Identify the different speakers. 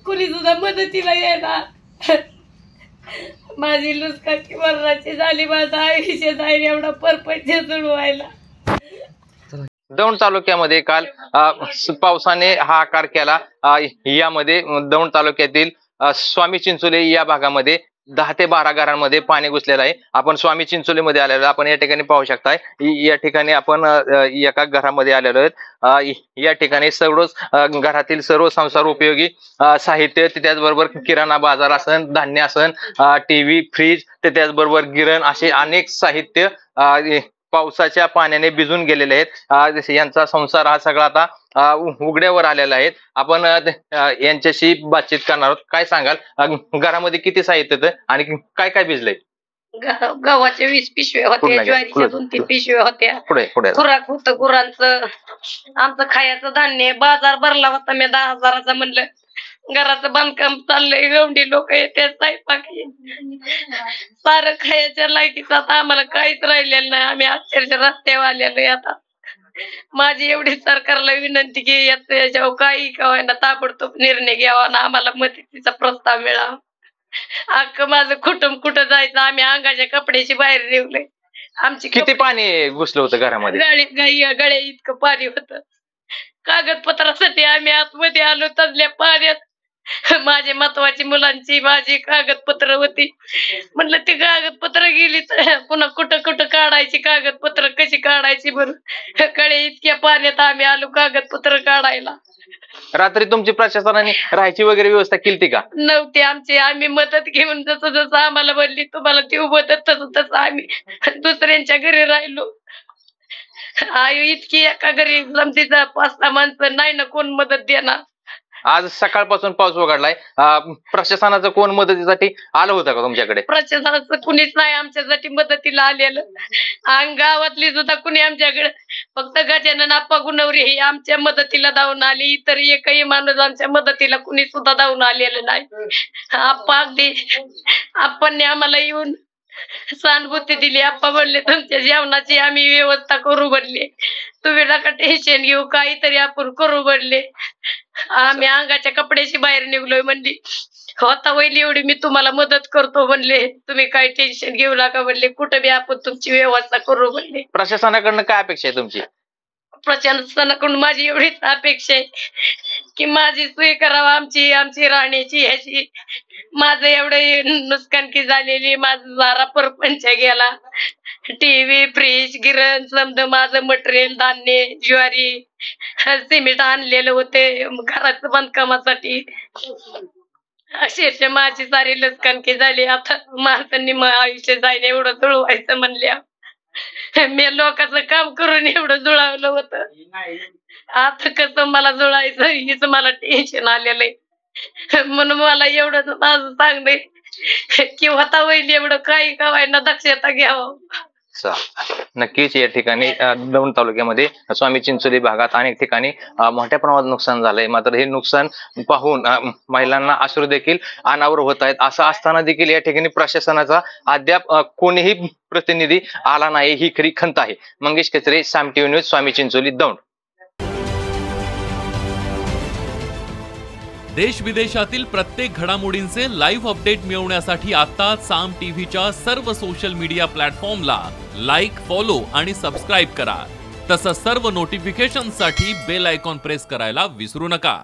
Speaker 1: कुणी सुद्धा मदतीला येणार. माझी लुचकाची मरणाची झाली, माझं आयुष्य जाईल एवढा परपंच जुळवायला.
Speaker 2: दौंड तालुक्यामध्ये काल पावसाने हाहाकार केला. यामध्ये दौंड तालुक्यातील स्वामी चिंचोली या भागामध्ये 10 ते 12 घरांमध्ये पाणी घुसलेलं आहे. आपण स्वामी चिंचोली मध्ये आलेलो, आपण या ठिकाणी पाहू शकताय. या ठिकाणी आपण एका घरामध्ये आलेलो आहेत. या ठिकाणी सर्वच घरातील सर्व संसार उपयोगी साहित्य, त्याचबरोबर किराणा बाजार असन, धान्य असन, टीव्ही, फ्रीज, त्याचबरोबर गिरण असे अनेक साहित्य पावसाच्या पाण्याने भिजून गेलेले आहेत. यांचा संसार हा सगळा आता उघड्यावर आलेला आहे. आपण यांच्याशी बातचीत करणार आहोत. काय सांगाल, घरामध्ये किती साहित्य होतं आणि काय काय भिजलंय?
Speaker 1: गव्हाच्या 20 पिशव्या होत्या, ज्वारीच्या 2-3 पिशव्या होत्या, खुराक होतं गुरांचं, आमचं खायचं धान्य. बाजार भरला होता मी 10,000चा. म्हणलं घराचं बांधकाम चाललंय, गवंडी लोक येते, स्वयंपाक सारं खायच्या लायकीचं आता आम्हाला काहीच राहिलेलं नाही. आम्ही अक्षरशः रस्त्यावर आलेलो. आता माझी एवढी सरकारला विनंती की याच्यावर काही ना ताबडतोब निर्णय घ्यावा ना आम्हाला मदतीचा प्रस्ताव मिळावा. अख्खं माझं कुटुंब कुठं जायचं, आम्ही अंगाच्या कपड्याची बाहेर निघलोय. आमची
Speaker 2: किती पाणी घुसलं होतं घरामध्ये?
Speaker 1: गळे इतकं पाणी होतं. कागदपत्रासाठी आम्ही आतमध्ये आलो तसल्या पाण्यात. माझी महत्वाची मुलांची माझी कागदपत्र होती. म्हणलं ती कागदपत्र गेली तर पुन्हा कुठं कुठं काढायची कागदपत्र, कशी काढायची बरं? कळे इतक्या पाण्यात आम्ही आलो कागदपत्र काढायला.
Speaker 2: रात्री तुमची प्रशासनाने राहायची वगैरे व्यवस्था केली का?
Speaker 1: नव्हती आमची. आम्ही मदत घेऊन जसं जसं आम्हाला बोलली तुम्हाला ती मदत, तसं तसं आम्ही दुसऱ्यांच्या घरी राहिलो. आयु इतकी एका घरी समतीचा 5-6 माणसं नाही ना कोण मदत देणार.
Speaker 2: आज सकाळपासून पाऊस उघडलाय, प्रशासनाचं कोण मदतीसाठी आलं होतं का तुमच्याकडे?
Speaker 1: प्रशासनाचं कुणीच नाही आमच्यासाठी मदतीला आलेलं. गावातली सुद्धा कुणी आमच्याकडे, फक्त गजानन आप्पा गुणवरे हे आमच्या मदतीला धावून आले. इतर एकही माणूस आमच्या मदतीला कुणी सुद्धा धावून आलेलं नाही. आप्पा अगदी आप्पांनी आम्हाला येऊन सहानुभूती दिली. आप्पा म्हणले तुमच्या जेवणाची आम्ही व्यवस्था करू बनले, तुम्ही नका टेन्शन घेऊ, काहीतरी आपण करू बनले. आम्ही अंगाच्या कपड्याशी बाहेर निघलोय. म्हणली होता वैली एवढी मी तुम्हाला मदत करतो म्हणले, तुम्ही काही टेन्शन घेऊ नका म्हणले, कुठं बी आपण तुमची व्यवस्था करू म्हणले.
Speaker 2: प्रशासनाकडनं काय अपेक्षा आहे तुमची?
Speaker 1: प्रशासनाकडून माझी एवढीच अपेक्षा आहे की माझी सोय करावा, आमची राहण्याची ह्याची. माझं एवढं नुकसानकी झालेली, माझं सारा परपंच गेला. टीव्ही, फ्रीज, गिरण, समजा माझं मटेरियल, धान्य, ज्वारी, सिमेंट आणलेलं होते घराचं बांधकामासाठी. अक्षरशः माझी सारी नुकसानकी झाली. आता माणसांनी आयुष्य जायला एवढं जुळवायचं म्हणल्या, मी लोकांचं काम करून एवढं जुळवलं होतं. आता कसं मला जुळायचं हीच मला टेन्शन आलेलं आहे. म्हणून मला एवढं माझं सांगणे की होता होईल एवढं काही कवायना दक्षता घ्यावं.
Speaker 2: नक्कीच या ठिकाणी दौंड तालुक्यामध्ये स्वामी चिंचोली भागात अनेक ठिकाणी मोठ्या प्रमाणात नुकसान झालंय. मात्र हे नुकसान पाहून महिलांना अश्रू देखील अनावर होत आहेत. असं असताना देखील या ठिकाणी प्रशासनाचा अद्याप कोणीही प्रतिनिधी आला नाही, ही खरी खंत आहे. मंगेश कचरे, साम टीव्ही न्यूज, स्वामी चिंचोली, दौंड.
Speaker 3: देश विदेशातील प्रत्येक घडामोडींचे लाईव्ह अपडेट मिळवण्यासाठी आता साम टीव्हीच्या सर्व सोशल मीडिया प्लॅटफॉर्मला लाईक, फॉलो आणि सबस्क्राईब करा. तसंच सर्व नोटिफिकेशनसाठी बेल आयकॉन प्रेस करायला विसरू नका.